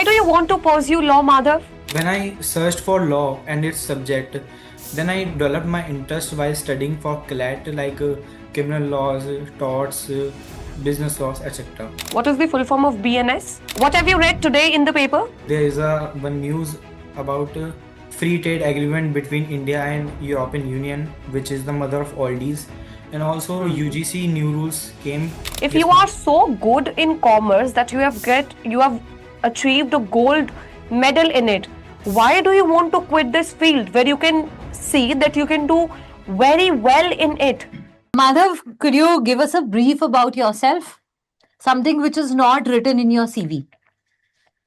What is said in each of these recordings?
Why do you want to pursue law, Madhav? When I searched for law and its subject, then I developed my interest while studying for CLAT like criminal laws, torts, business laws, etc. What is the full form of BNS? What have you read today in the paper? There is a one news about free trade agreement between India and European Union, which is the mother of all these, and also UGC new rules came. If you are so good in commerce that you have achieved a gold medal in it, why do you want to quit this field where you can see that you can do very well in it? Madhav, could you give us a brief about yourself? Something which is not written in your CV.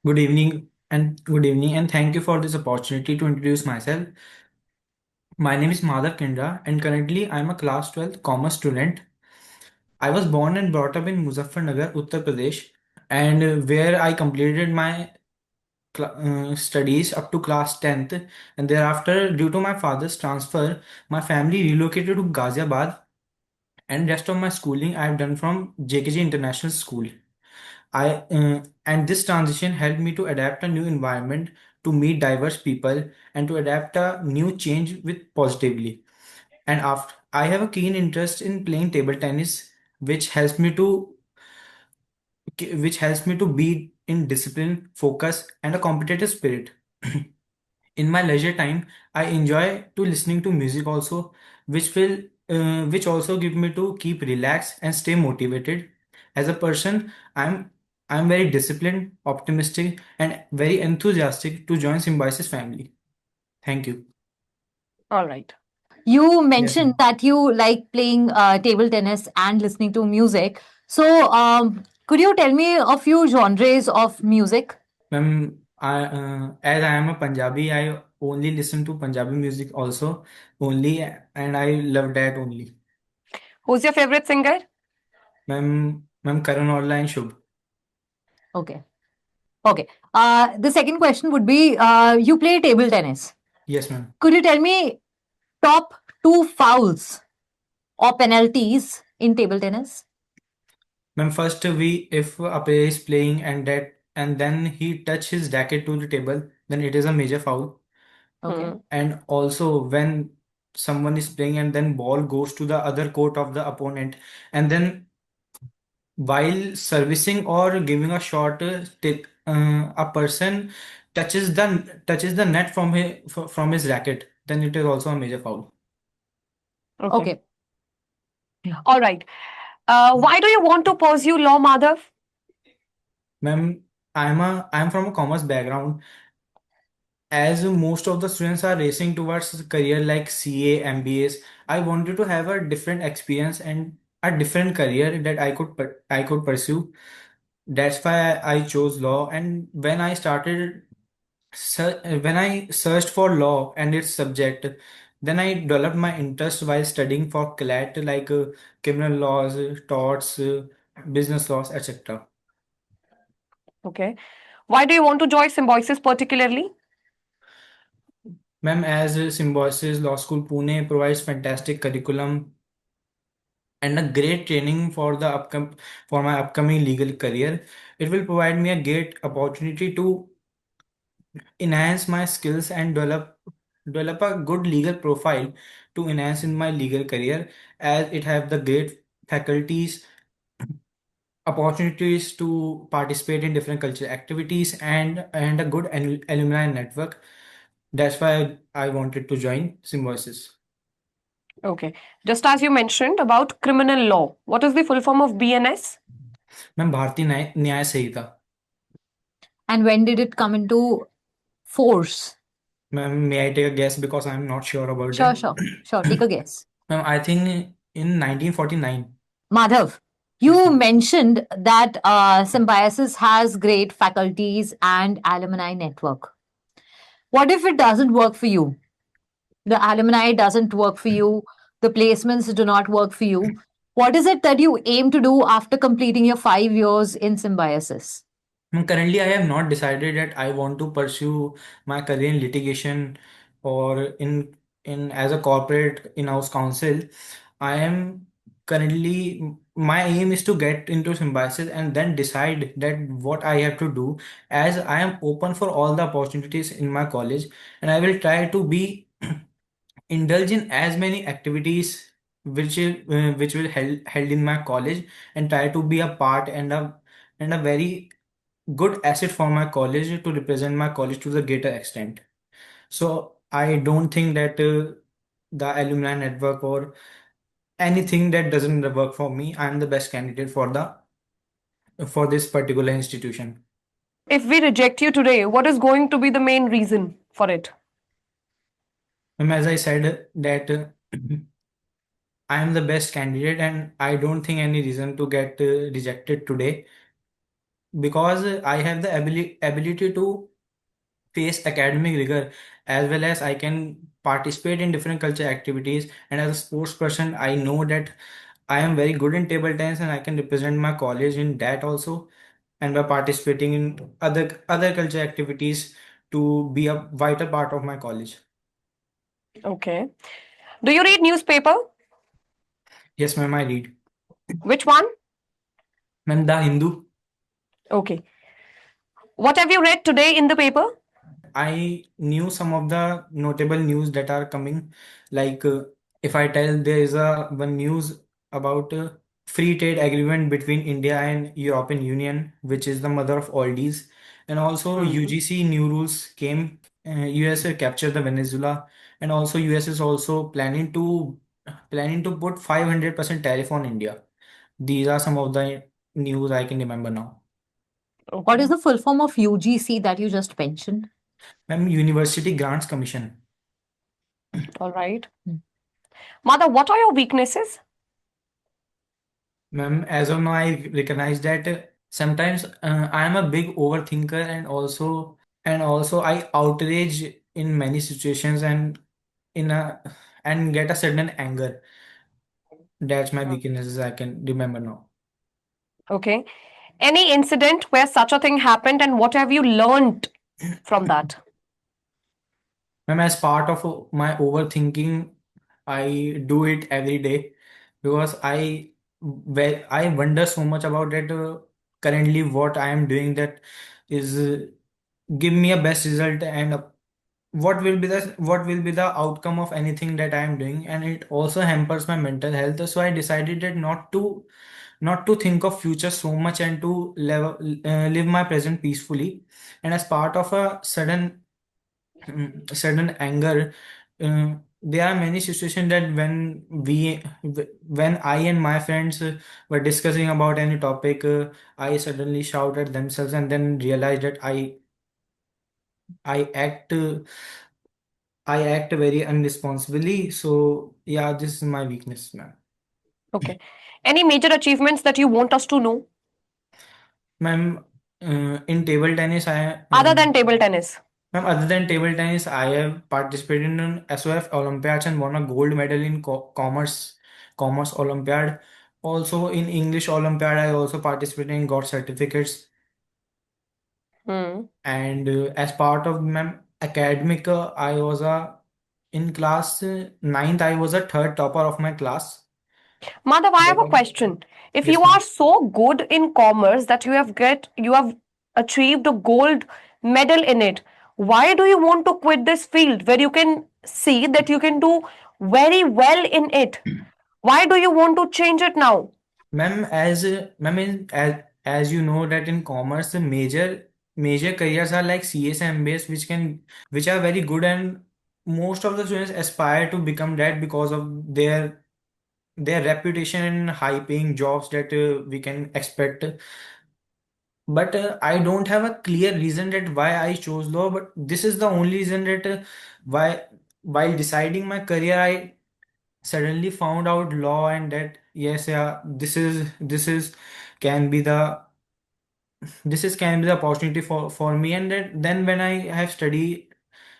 Good evening and thank you for this opportunity to introduce myself. My name is Madhav Kindra and currently I am a class 12th commerce student. I was born and brought up in Muzaffarnagar, Uttar Pradesh, and where I completed my studies up to class 10th, and thereafter due to my father's transfer my family relocated to Ghaziabad, and rest of my schooling I have done from JKG International School. And this transition helped me to adapt a new environment, to meet diverse people, and to adapt a new change with positively. And after I have a keen interest in playing table tennis, which helps me to be in discipline, focus, and a competitive spirit. In my leisure time, I enjoy to listening to music also, which also give me to keep relaxed and stay motivated. As a person, I'm very disciplined, optimistic, and very enthusiastic to join Symbiosis family. Thank you. All right. You Yes, mentioned ma'am. that you like playing table tennis and listening to music. So, could you tell me a few genres of music? Ma'am, as I am a Punjabi, I only listen to Punjabi music also only, and I love that only. Who's your favorite singer? Ma'am, Karan Aujla and Shubh. Okay. Okay. The second question would be you play table tennis. Yes, ma'am. Could you tell me top two fouls or penalties in table tennis? Ma'am, first if a player is playing and then he touch his racket to the table, then it is a major foul. Okay. And also when someone is playing and then ball goes to the other court of the opponent, and then while servicing or giving a shot, a person touches the net from his racket, then it is also a major foul. Okay. All right. Why do you want to pursue law, Madhav? Ma'am, I'm from a commerce background. As most of the students are racing towards career like CA, MBAs, I wanted to have a different experience and a different career that I could pursue. That's why I chose law. And when I searched for law and its subject, then I developed my interest while studying for CLAT like criminal laws, torts, business laws, etc. Okay. Why do you want to join Symbiosis particularly? Ma'am, as Symbiosis Law School Pune provides fantastic curriculum and a great training for my upcoming legal career. It will provide me a great opportunity to enhance my skills and develop a good legal profile to enhance in my legal career, as it have the great faculties, opportunities to participate in different cultural activities, and a good alumni network. That's why I wanted to join Symbiosis. Okay. Just as you mentioned about criminal law, what is the full form of BNS? मैं भारतीय न्याय संहिता. And when did it come into force? Ma'am, may I take a guess because I'm not sure about Sure, that. sure, sure. Take a guess. Ma'am, I think in 1949. Madhav, Yes, you ma'am. mentioned that Symbiosis has great faculties and alumni network. What if it doesn't work for you? The alumni doesn't work for you, the placements do not work for you. What is it that you aim to do after completing your 5 years in Symbiosis? Currently, I have not decided that I want to pursue my career in litigation or in as a corporate in-house counsel. I am currently my aim is to get into Symbiosis and then decide that what I have to do, as I am open for all the opportunities in my college, and I will try to be indulge in as many activities which will held in my college, and try to be a part and a very good asset for my college to represent my college to the greater extent. So I don't think that the alumni network or anything that doesn't work for me, I'm the best candidate for this particular institution. If we reject you today, what is going to be the main reason for it? As I said that I am the best candidate, and I don't think any reason to get rejected today, because I have the ability to face academic rigor, as well as I can participate in different culture activities. And as a sports person, I know that I am very good in table tennis, and I can represent my college in that also. And by participating in other culture activities to be a vital part of my college. Okay. Do you read newspaper? Yes, ma'am, I read. Which one? Ma'am, The Hindu. Okay. What have you read today in the paper? I knew some of the notable news that are coming. Like, if I tell, there is a one news about free trade agreement between India and European Union, which is the mother of all these. And also Hmm. UGC new rules came. US captured the Venezuela, and also US is also planning to put 500% tariff on India. These are some of the news I can remember now. What is Okay. the full form of UGC that you just mentioned? Ma'am, University Grants Commission. All right. Hmm. Mother, what are your weaknesses? Ma'am, as of now, I recognize that sometimes I am a big overthinker, and also I outrage in many situations, in a and get a sudden anger. That's my Hmm. weaknesses I can remember now. Okay. Any incident where such a thing happened, and what have you learned from that? Ma'am, as part of my overthinking, I do it every day, because I wonder so much about that. Currently, what I am doing, that is give me a best result, and what will be the outcome of anything that I am doing, and it also hampers my mental health. So I decided that not to think of future so much, and to live my present peacefully. And as part of a sudden anger, there are many situations that when I and my friends were discussing about any topic, I suddenly shout at themselves, and then realize that I act I act very unresponsibly. So yeah, this is my weakness, ma'am. Okay. Any major achievements that you want us to know Ma'am, in table tennis, other than table tennis? ma'am, other than table tennis, I have participated in SOF Olympiads and won a gold medal in commerce Olympiad. Also in English Olympiad, I also participated and got certificates. Hmm. And as part of ma'am academic, I was a in class ninth. I was a third topper of my class. Madhav, I have But a question. If you yes, are ma'am. so good in commerce that you have achieved a gold medal in it, why do you want to quit this field where you can see that you can do very well in it? Why do you want to change it now? Ma'am, as you know that in commerce, the major careers are like CS and MBS, which are very good, and most of the students aspire to become that because of their reputation and high paying jobs that we can expect. But I don't have a clear reason that why I chose law, but this is the only reason that why while deciding my career, I suddenly found out law, and that yes, yeah, this is can be the can be the opportunity for me. And then when I have studied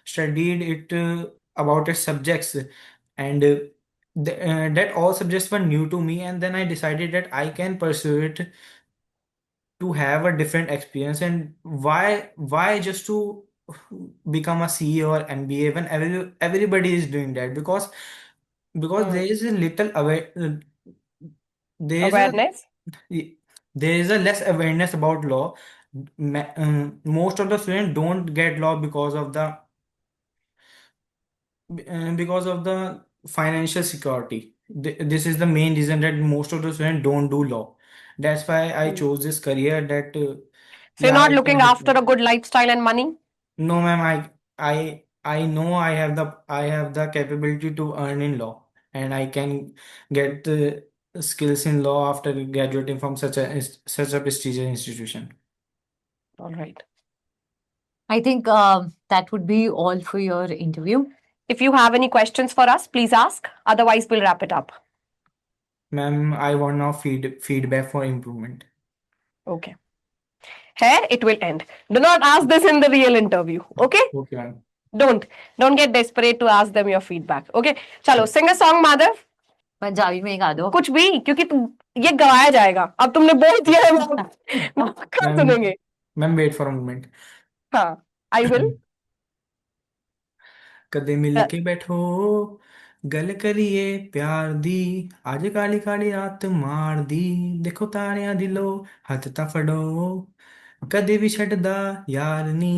it about its subjects, and that all subjects were new to me, and then I decided that I can pursue it to have a different experience. And why just to become a CEO or MBA when everybody is doing that? Because there Hmm. is a little aware there is a Awareness. there is a less awareness about law. Most of the students don't get law because of the financial security. This is the main reason that most of the students don't do law. That's why I Hmm. chose this career that So you're yeah, not I looking can do. after a good lifestyle and money? No, ma'am, I know I have the capability to earn in law, and I can get the skills in law after graduating from such a prestigious institution. All right. I think that would be all for your interview. If you have any questions for us, please ask. Otherwise, we'll wrap it up. Ma'am, I want now feedback for improvement. Okay. Here it will end. Do not ask this in the real interview. Okay? Okay, ma'am. Don't get desperate to ask them your feedback. Okay? चलो sing a song, Madhav. Punjabi में गा दो. कुछ भी, क्योंकि ये गवाया जाएगा. अब तुमने बोल दिया है, कहाँ Ma'am, सुनेंगे? ma'am, wait for a moment. हाँ, I will. कदे मिल के बैठो गल करिए प्यार दी आज काली काली रात मार दी देखो तारियां दिलो हथ ता फड़ो कदे भी छड्डदा यार नी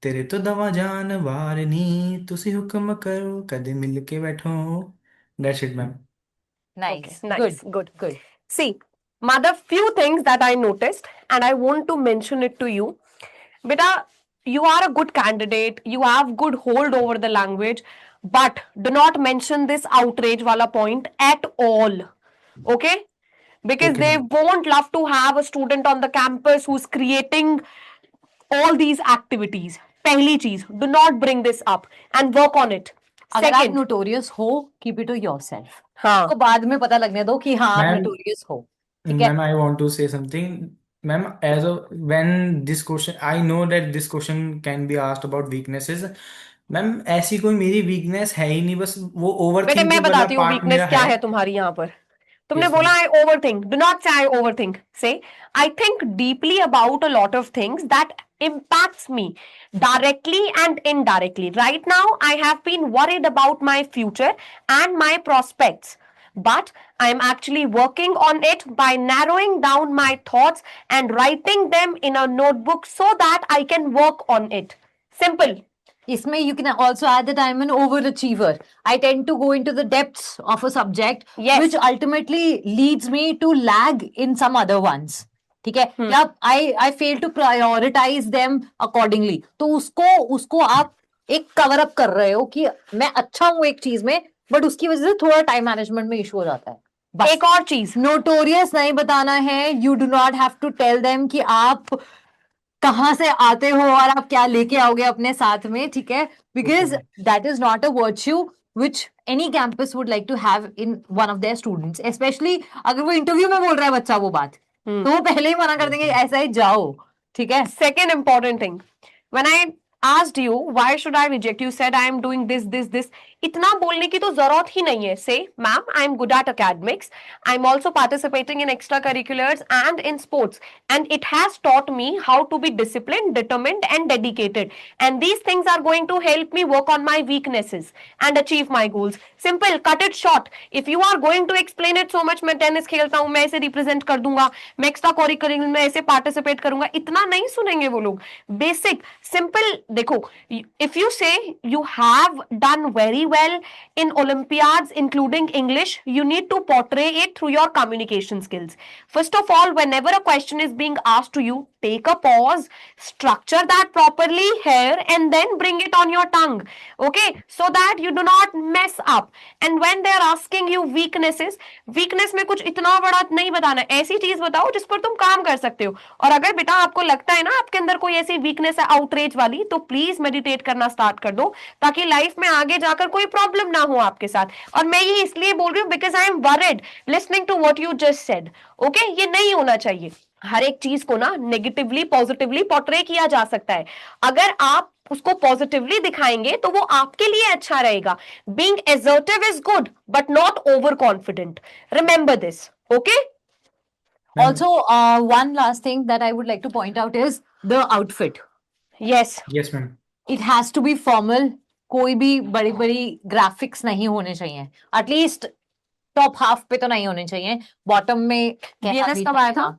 तेरे तो दवा जान वार नी तुसी हुक्म करो कदे मिल के बैठो. That's it, ma'am. Okay, Nice. nice, good. Good. See, Madhav, few things that I noticed, and I want to mention it to you. Beta, you are a good candidate. You have good hold over the language, but do not mention this outrage wala point at all. Okay? Because Okay, they ma'am. won't love to have a student on the campus who's creating all these activities. पहली चीज, do not bring this up and work on it. अगर आप Second, notorious हो, keep it to yourself. हाँ, तो बाद में पता लगने दो कि हाँ आप Ma'am, notorious हो. ठीक है? Ma'am, I want to say something. Ma'am, when this question, I know that this question can be asked about weaknesses. Ma'am ऐसी कोई मेरी वीकनेस है ही नहीं, बस वो ओवर बेटे मैं थिंकिंग वाला बताती हूँ पार्ट वीकनेस मेरा क्या है. है तुम्हारी यहाँ पर. तुमने यस बोला ma'am. I over think. Do not से आई ओवर थिंक. से आई think deeply about a lot of things that impacts me directly and indirectly. Right now, I have been worried about my future and my prospects. But I am actually working on it by narrowing down my thoughts and writing them in a notebook so that I can work on it. Simple. इसमें you can also add that I'm an overachiever. I tend to go into the depths of a subject, Yes. which ultimately leads me to lag in some other ones. ठीक है? या I fail to prioritize them accordingly. तो उसको आप एक cover up कर रहे हो कि मैं अच्छा हूँ एक चीज में, बट उसकी वजह से थोड़ा टाइम मैनेजमेंट में इशू हो जाता है. बस एक और चीज, नोटोरियस नहीं बताना है. You do not have to tell them कि आप कहाँ से आते हो और आप क्या लेके आओगे अपने साथ में. ठीक है? Because that is not a virtue which any campus would like to have in one of their students, especially अगर वो इंटरव्यू में बोल रहा है बच्चा वो बात, तो वो पहले ही मना कर देंगे ऐसा ही जाओ. ठीक है? second important thing, when I asked you why should I reject, you said I am doing this. इतना बोलने की तो जरूरत ही नहीं है. Say, ma'am, I am good at academics. I am also participating in extracurriculars and in sports, and it has taught me how to be disciplined, determined, and dedicated. And these things are going to help me work on my weaknesses and achieve my goals. Simple, cut it short. If you are going to explain it so much, मैं tennis खेलता हूँ, मैं ऐसे represent कर दूंगा, मैं extra curricular में ऐसे पार्टिसिपेट करूंगा, इतना नहीं सुनेंगे वो लोग. बेसिक सिंपल देखो. इफ यू से you have done very well in Olympiads, including English, you need to portray it through your communication skills. First of all, whenever a question is being asked to you, take a pause, structure that properly here, and then bring it on your tongue. Okay, so that you do not mess up. And when they are asking you weaknesses, weakness में कुछ इतना बड़ा नहीं बताना. ऐसी चीज बताओ जिस पर तुम काम कर सकते हो. और अगर बेटा आपको लगता है ना आपके अंदर कोई ऐसी वीकनेस है आउटरेज वाली, तो प्लीज मेडिटेट करना स्टार्ट कर दो, ताकि लाइफ में आगे जाकर कोई प्रॉब्लम ना हो आपके साथ. और मैं ये इसलिए बोल रही हूँ because I am worried listening to what you just said. Okay, ये नहीं होना चाहिए. हर एक चीज को ना नेगेटिवली पॉजिटिवली पोर्ट्रे किया जा सकता है. अगर आप उसको पॉजिटिवली दिखाएंगे तो वो आपके लिए अच्छा रहेगा. Being assertive is good but not over confident. Remember this. Okay? Also, one last thing that I would like to point out is the outfit. Yes. Yes ma'am. It has to be formal. कोई भी बड़ी बड़ी graphics नहीं होने चाहिए. At least top half पे तो नहीं होने चाहिए, बॉटम में कहना BNS भी कब आया चाहिए। था?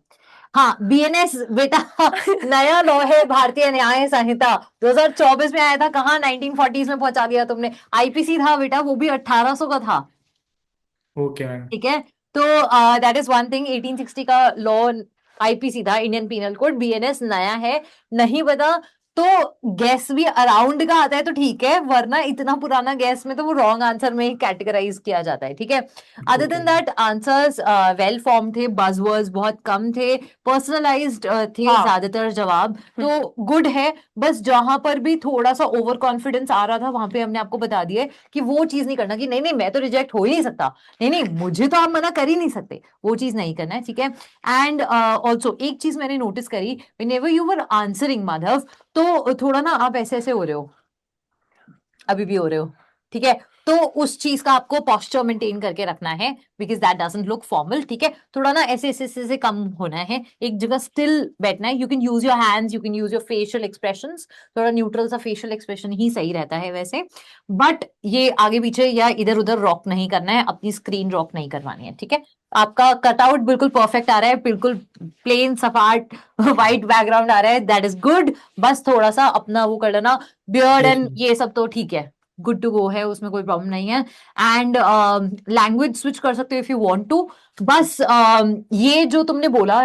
हाँ, बीएनएस बेटा नया लॉ है, भारतीय न्याय संहिता 2024 में आया था, कहाँ 1940s में पहुंचा दिया तुमने। आईपीसी था बेटा, वो भी 1800 का था। Okay ma'am. ठीक है, तो दैट इज वन थिंग। 1860 का लॉ आईपीसी था, इंडियन पीनल कोड। बीएनएस नया है, नहीं पता तो गैस भी अराउंड का आता है तो ठीक है, वरना इतना पुराना गैस में तो वो रॉन्ग आंसर में ही कैटेगराइज किया जाता है। ठीक है, other okay then that answers well form थे, बज़वर्ड्स बहुत कम थे, पर्सनलाइज्ड थे हाँ। ज्यादातर जवाब, तो गुड है। बस जहां पर भी थोड़ा सा ओवर कॉन्फिडेंस आ रहा था, वहां पे हमने आपको बता दिया है कि वो चीज नहीं करना कि नहीं नहीं मैं तो रिजेक्ट हो ही नहीं सकता, नहीं नहीं मुझे तो आप मना कर ही नहीं सकते, वो चीज नहीं करना है। ठीक है, एंड ऑल्सो एक चीज मैंने नोटिस करी, whenever you were answering Madhav, तो थोड़ा ना आप ऐसे ऐसे हो रहे हो, अभी भी हो रहे हो। ठीक है, तो उस चीज का आपको पोस्चर मेंटेन करके रखना है, because that doesn't look formal. ठीक है, थोड़ा ना ऐसे ऐसे ऐसे कम होना है, एक जगह स्टिल बैठना है। You can use your hands, you can use your facial expressions, थोड़ा न्यूट्रल सा फेशियल एक्सप्रेशन ही सही रहता है वैसे, बट ये आगे पीछे या इधर उधर रॉक नहीं करना है, अपनी स्क्रीन रॉक नहीं करवानी है। ठीक है, आपका कटआउट बिल्कुल परफेक्ट आ रहा है, बिल्कुल प्लेन सपाट व्हाइट बैकग्राउंड आ रहा है, दैट इज गुड। बस थोड़ा सा अपना वो कर लेना, बियर्ड यस एंड ये सब तो ठीक है, गुड टू गो है, उसमें कोई प्रॉब्लम नहीं है। एंड लैंग्वेज स्विच कर सकते हो इफ यू वांट टू। बस ये जो तुमने बोला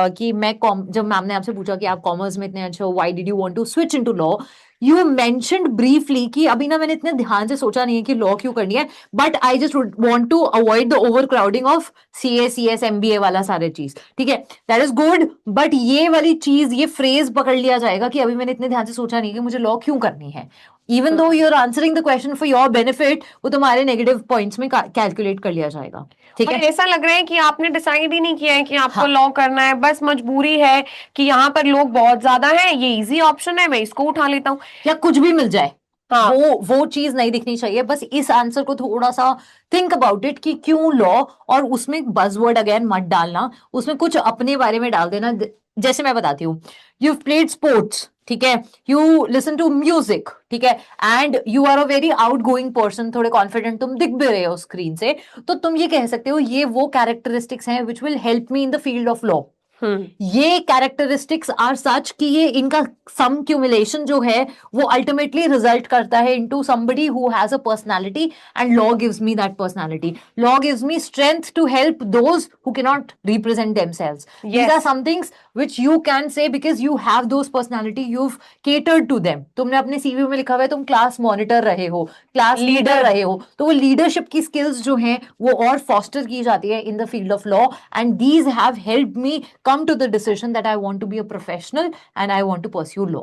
कि जब मैम ने आपसे पूछा कि आप कॉमर्स में इतने अच्छे हो, why did you want to switch into law, you mentioned briefly कि अभी ना मैंने इतने ध्यान से सोचा नहीं है कि लॉ क्यों करनी है, but I just want to avoid the overcrowding of CS MBA वाला सारे चीज। ठीक है, दैट इज गुड, बट ये वाली चीज, ये फ्रेज पकड़ लिया जाएगा कि अभी मैंने इतने ध्यान से सोचा नहीं कि मुझे लॉ क्यों करनी है, even though you are answering the question for your benefit, वो तुम्हारे नेगेटिव पॉइंट्स में कैलकुलेट कर लिया जाएगा। ठीक और है, ऐसा लग रहा है कि आपने डिसाइड ही नहीं किया है कि आपको हाँ, लॉ करना है, बस मजबूरी है कि यहाँ पर लोग बहुत ज्यादा हैं, ये इजी ऑप्शन है, मैं इसको उठा लेता हूँ। या कुछ भी मिल जाए, हाँ। वो चीज नहीं दिखनी चाहिए। बस इस आंसर को थोड़ा सा थिंक अबाउट इट कि क्यों लॉ, और उसमें बजवर्ड अगेन मत डालना, उसमें कुछ अपने बारे में डाल देना। जैसे मैं बताती हूँ, यू प्लेड स्पोर्ट्स, ठीक है, यू लिसन टू म्यूजिक, ठीक है, and you are a very outgoing person, थोड़े कॉन्फिडेंट तुम दिख भी रहे हो स्क्रीन से, तो तुम ये कह सकते हो ये वो कैरेक्टरिस्टिक्स हैं which will help me in the field of law. ये कैरेक्टरिस्टिक्स आर सच कि ये इनका सम क्यूमुलेशन जो है वो अल्टीमेटली रिजल्ट करता है into somebody who has a personality, and law gives me that personality, law gives me strength to help those who can not represent themselves. These are some things which you can say because you have those personality, you catered to them. तुमने अपने CV में लिखा हुआ है तुम class monitor रहे हो, class leader रहे हो, तो वो लीडरशिप की स्किल्स जो हैं वो और फॉस्टर की जाती है in the field of law, and these have helped me come to the decision that I want to be a professional and I want to pursue law.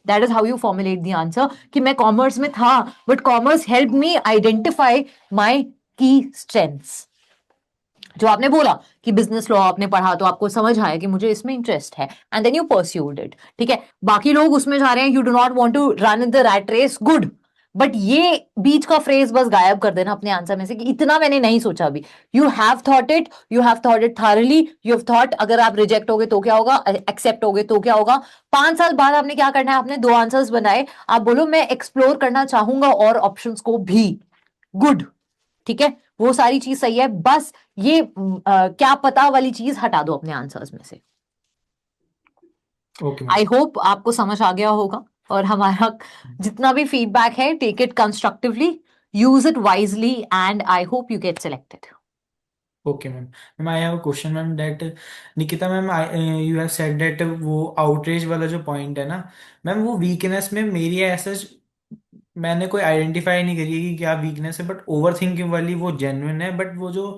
That is how you formulate the answer कि मैं commerce में था, but commerce helped me identify my key strengths. जो आपने बोला कि business law आपने पढ़ा तो आपको समझ आया कि मुझे इसमें इंटरेस्ट है, and then you pursued it. ठीक है, बाकी लोग उसमें जा रहे हैं, you do not want to run in the rat race, good, but ये बीच का फ्रेज बस गायब कर देना अपने आंसर में से कि इतना मैंने नहीं सोचा अभी। You have thought it, you have thought it thoroughly, you have thought अगर आप रिजेक्ट होगे तो क्या होगा, एक्सेप्ट होगे तो क्या होगा। 5 साल बाद आपने क्या करना है, आपने 2 आंसर्स बनाए, आप बोलो मैं एक्सप्लोर करना चाहूंगा और ऑप्शंस को भी, गुड। ठीक है, वो सारी चीज सही है, बस ये क्या पता वाली चीज हटा दो अपने आंसर्स में से। Okay I ma'am. होप आपको समझ आ गया होगा, और हमारा जितना भी फीडबैक है, take it constructively, use it wisely, and I hope you get selected. Okay ma'am. Ma'am I have a question ma'am that Nikita ma'am you have said that वो आउटरीच वाला जो पॉइंट है ना मैम, वो वीकनेस में मेरी ऐसा मैंने कोई आइडेंटिफाई नहीं करी है कि क्या वीकनेस है, बट ओवर थिंकिंग वाली वो जेन्युइन है, बट वो जो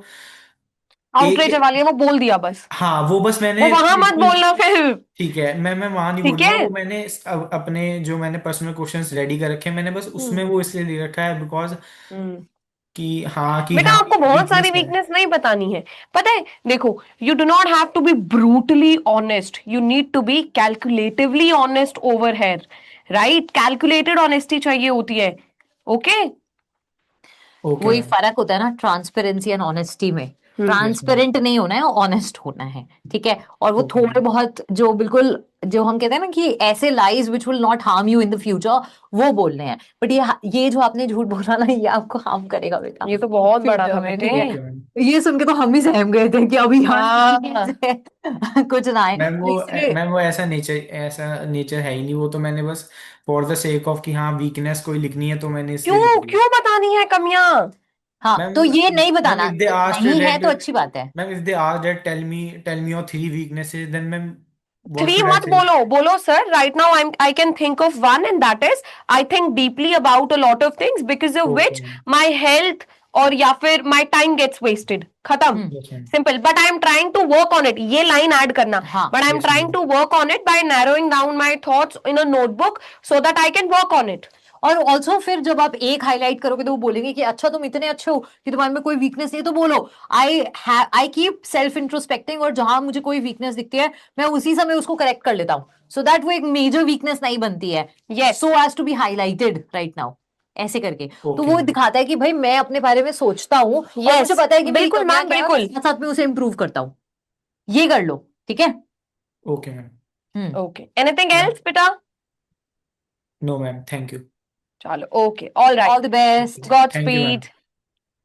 एक आउटरीच वाली है, वो बोल दिया बस, हाँ वो बस वो मैंने वहां मत बोलना फिर। ठीक है मैं वहां नहीं ठीक बोलूंगा, है। वो मैंने अपने जो मैंने पर्सनल क्वेश्चंस रेडी कर रखे हैं मैंने बस उसमें हम्म। वो इसलिए लिख रखा है बिकॉज हम्म। कि बेटा हाँ आपको बहुत सारी वीकनेस है। वीकनेस नहीं बतानी है, पता है, देखो, you do not have to be brutally honest, you need to be calculatively honest over here, right? Calculated honesty चाहिए होती है। ओके। ओके वही मैम। फर्क होता है ना ट्रांसपेरेंसी एंड ऑनेस्टी में, यस मैम। ट्रांसपेरेंट नहीं होना है, ऑनेस्ट होना है। ठीक है, और वो ओके थोड़े मैम। बहुत जो बिल्कुल जो हम कहते हैं ना कि ऐसे lies which will not harm you in the future, वो बोलने हैं। बट ये जो आपने झूठ बोला ना, ये आपको हार्म करेगा बेटा ये तो बहुत बड़ा फ्यूचर था में, बेटे। ठीक है? Okay ma'am. ये सुन के तो हम ही सहम गए थे कि अभी हाँ। कुछ ना आए, मैम तो वो इसलिए मैम वो ऐसा नेचर है ही नहीं, वो तो मैंने बस फॉर द सेक ऑफ कि हाँ वीकनेस कोई लिखनी है तो मैंने इसलिए लिख क्यों दिया। क्यों बतानी है कमियां? हाँ, मैम तो ये नहीं मैम बताना, इफ दे आस्क्ड नहीं है तो दैट अच्छी बात है। Ma'am if they asked that tell me your 3 weaknesses, then ma'am what three should I मत से? बोलो, बोलो sir right now I can think of one and that is I think deeply about a lot of things because of okay which ma'am. My health और या फिर my time gets wasted, खत्म, yes ma'am. Simple. But I am trying to work on it, ये line add करना, हाँ, but I am yes trying ma'am. To work on it by narrowing down my thoughts in a notebook so that I can work on it. और also फिर जब आप एक highlight करोगे तो वो बोलेंगे कि अच्छा तुम इतने अच्छे हो कि तुम्हारे में कोई वीकनेस नहीं है, तो बोलो आई कीप सेल्फ इंट्रोस्पेक्टिंग, और जहां मुझे कोई वीकनेस दिखती है मैं उसी समय उसको करेक्ट कर लेता हूँ, सो दैट वो एक मेजर वीकनेस नहीं बनती है, Yes. So as to be highlighted right now, ऐसे करके। तो ओके वो मैम। दिखाता है कि भाई मैं अपने बारे में सोचता हूँ और Yes, मुझे पता है कि मेरी बिल्कुल कमियां मैम, क्या है, और बिल्कुल। साथ साथ में उसे इम्प्रूव करता हूँ। ये कर लो, ठीक है? Okay ma'am. Okay, anything ma'am else बेटा? No ma'am, thank you. चलो, okay, all all right, the best. God thank you ma'am. Speed.